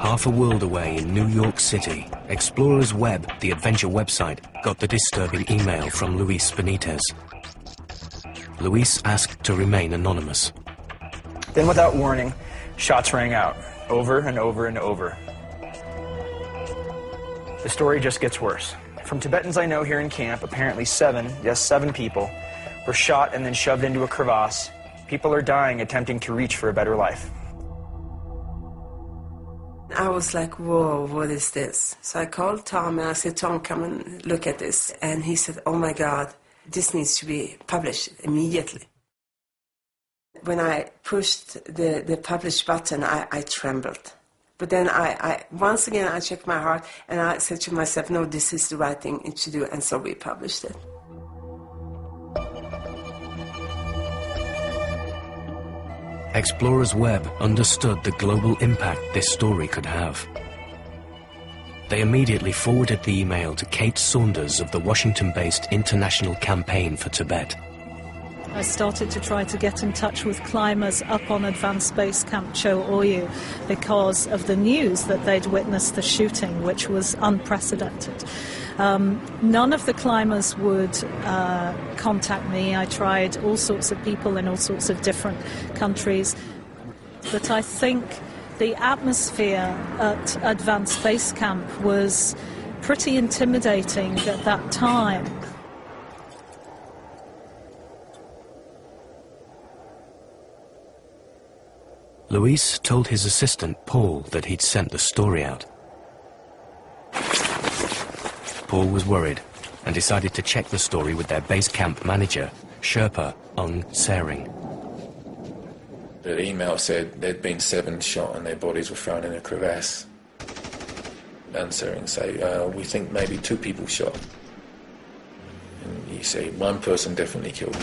half a world away in New York City, Explorers Web, the adventure website, got the disturbing email from Luis Benitez. Luis asked to remain anonymous. Then, without warning, shots rang out, over and over and over. The story just gets worse. From Tibetans I know here in camp, apparently 7 people, were shot and then shoved into a crevasse. People are dying attempting to reach for a better life. I was like, whoa, what is this? So I called Tom and I said, Tom, come and look at this. And he said, oh my God, this needs to be published immediately. When I pushed the publish button, I trembled. But then once again, I checked my heart and I said to myself, no, this is the right thing to do. And so we published it. Explorers Web understood the global impact this story could have. They immediately forwarded the email to Kate Saunders of the Washington-based International Campaign for Tibet. I started to try to get in touch with climbers up on Advanced Base Camp Cho Oyu because of the news that they'd witnessed the shooting, which was unprecedented. None of the climbers would contact me. I tried all sorts of people in all sorts of different countries. But I think the atmosphere at Advanced Base Camp was pretty intimidating at that time. Luis told his assistant, Paul, that he'd sent the story out. Paul was worried and decided to check the story with their base camp manager, Sherpa Ung Sering. The email said there'd been 7 shot and their bodies were thrown in a crevasse. And Sering say, we think maybe 2 people shot. And you say, 1 person definitely killed.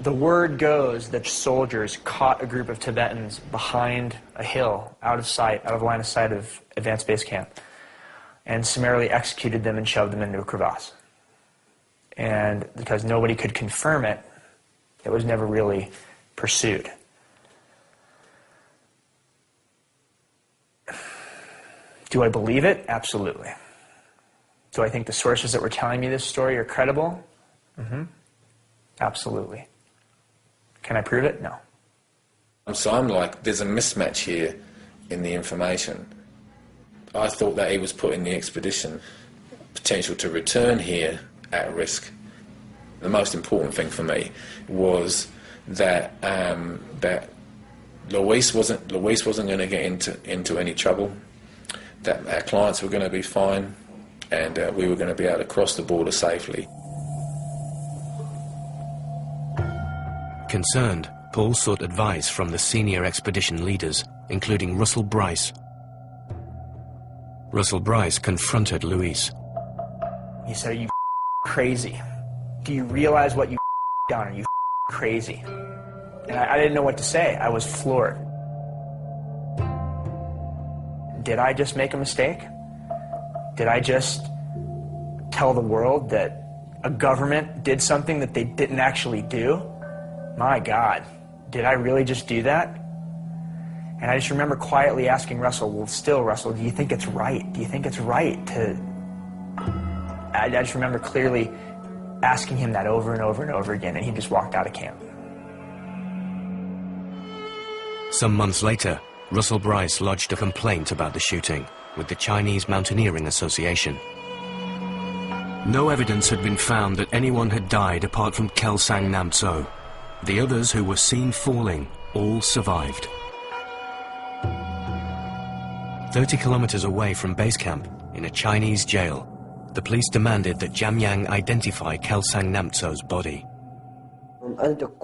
The word goes that soldiers caught a group of Tibetans behind a hill, out of line of sight of Advanced Base Camp, and summarily executed them and shoved them into a crevasse. And because nobody could confirm it, it was never really pursued. Do I believe it? Absolutely. Do I think the sources that were telling me this story are credible? Mm-hmm. Absolutely. Can I prove it? No. So I'm like, there's a mismatch here in the information. I thought that he was putting the expedition potential to return here at risk. The most important thing for me was that that Luis wasn't going to get into any trouble, that our clients were going to be fine, and we were going to be able to cross the border safely. Concerned, Paul sought advice from the senior expedition leaders, including Russell Bryce. Russell Bryce confronted Luis. He said, are you crazy? Do you realize what you done? Are you crazy? And I didn't know what to say. I was floored. Did I just make a mistake? Did I just tell the world that a government did something that they didn't actually do? My God, did I really just do that? And I just remember quietly asking Russell, well, still, Russell, do you think it's right? Do you think it's right to... I just remember clearly asking him that over and over and over again, and he just walked out of camp. Some months later, Russell Bryce lodged a complaint about the shooting with the Chinese Mountaineering Association. No evidence had been found that anyone had died apart from Kelsang Namtso. The others who were seen falling all survived. 30 kilometers away from base camp, in a Chinese jail, the police demanded that Jamyang identify Kelsang Namtso's body.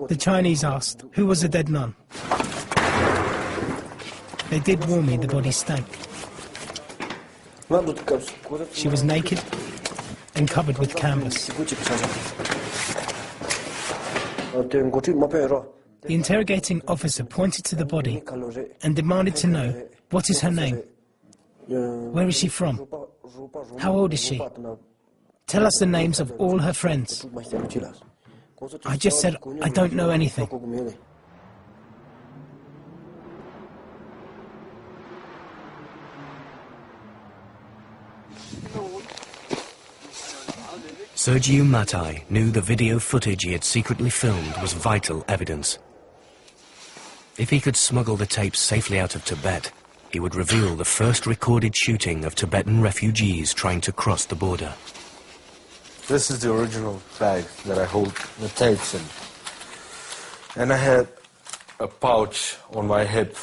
The Chinese asked, who was a dead nun? They did warn me the body stank. She was naked and covered with canvas. The interrogating officer pointed to the body and demanded to know, what is her name? Where is she from? How old is she? Tell us the names of all her friends. I just said, I don't know anything. Sergiu Matai knew the video footage he had secretly filmed was vital evidence. If he could smuggle the tapes safely out of Tibet, he would reveal the first recorded shooting of Tibetan refugees trying to cross the border. This is the original bag that I hold the tapes in. And I had a pouch on my hip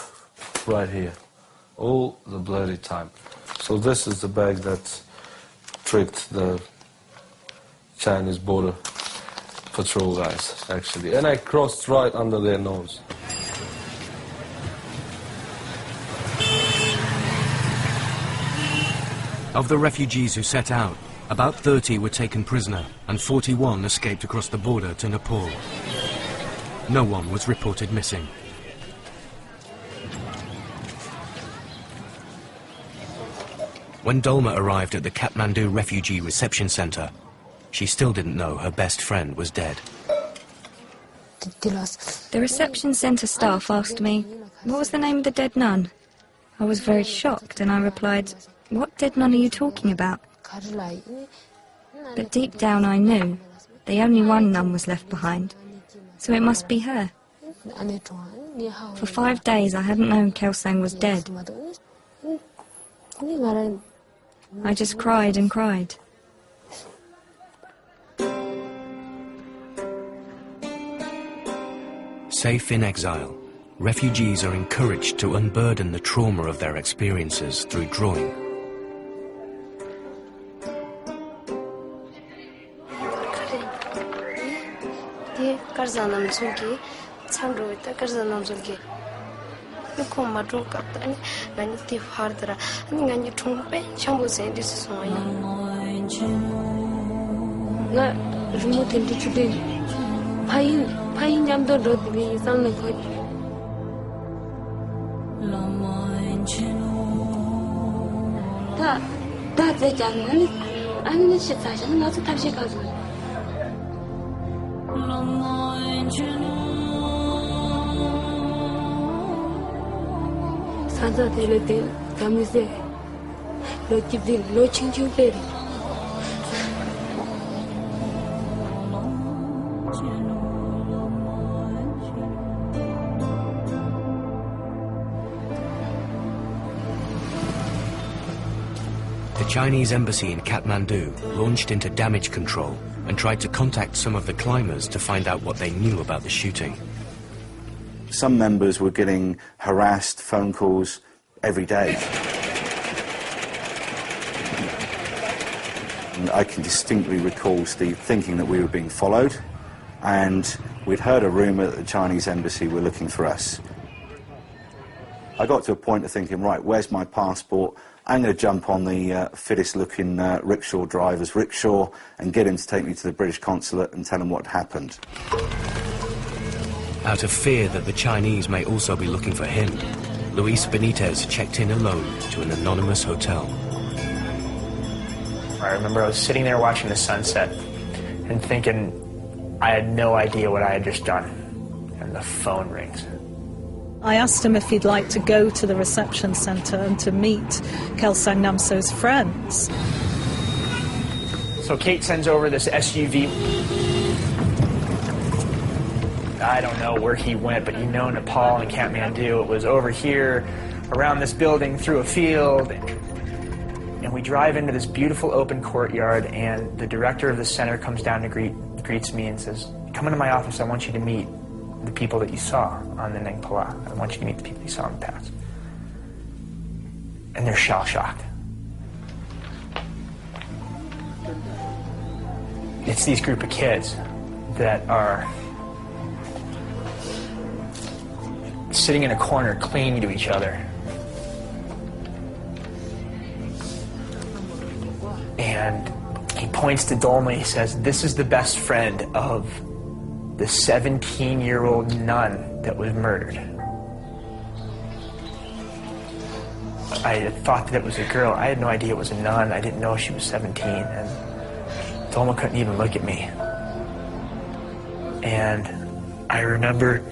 right here, all the bloody time. So this is the bag that tricked the Chinese border patrol guys, actually. And I crossed right under their nose. Of the refugees who set out, about 30 were taken prisoner and 41 escaped across the border to Nepal. No one was reported missing. When Dolma arrived at the Kathmandu Refugee Reception Centre, she still didn't know her best friend was dead. The reception centre staff asked me, what was the name of the dead nun? I was very shocked and I replied, what dead nun are you talking about? But deep down I knew the only one nun was left behind, so it must be her. For 5 days I hadn't known Kelsang was dead. I just cried and cried. Safe in exile, refugees are encouraged to unburden the trauma of their experiences through drawing. Kelsang Namtso ki chamro ita Kelsang Namtso ki ko madro kapta ani ngani ti hardra ani ngani thumpe chambo se dis soya nga rumo tendi chude pai nyam do do bi sang na ko da ze jang ani shi sa shan na ta shi ka zo Santa Telete, Camise, Lo Kibdin, Lo Chingchu Peri. The Chinese embassy in Kathmandu launched into damage control and tried to contact some of the climbers to find out what they knew about the shooting. Some members were getting harassed phone calls every day. And I can distinctly recall Steve thinking that we were being followed, and we'd heard a rumour that the Chinese embassy were looking for us. I got to a point of thinking, right, where's my passport? I'm going to jump on the fittest-looking rickshaw driver's rickshaw and get him to take me to the British consulate and tell him what happened. Out of fear that the Chinese may also be looking for him, Luis Benitez checked in alone to an anonymous hotel. I remember I was sitting there watching the sunset and thinking I had no idea what I had just done. And the phone rings. I asked him if he'd like to go to the reception centre and to meet Kelsang Namtso's friends. So Kate sends over this SUV. I don't know where he went, but Nepal and Kathmandu. It was over here, around this building, through a field. And we drive into this beautiful open courtyard, and the director of the center comes down to greets me and says, come into my office, I want you to meet the people that you saw on the Nangpa Pass. I want you to meet the people you saw on the pass. And they're shell-shocked. It's these group of kids that are sitting in a corner clinging to each other. And he points to Dolma, he says, this is the best friend of the 17-year-old nun that was murdered. I thought that it was a girl. I had no idea it was a nun. I didn't know she was 17, and Dolma couldn't even look at me. And I remember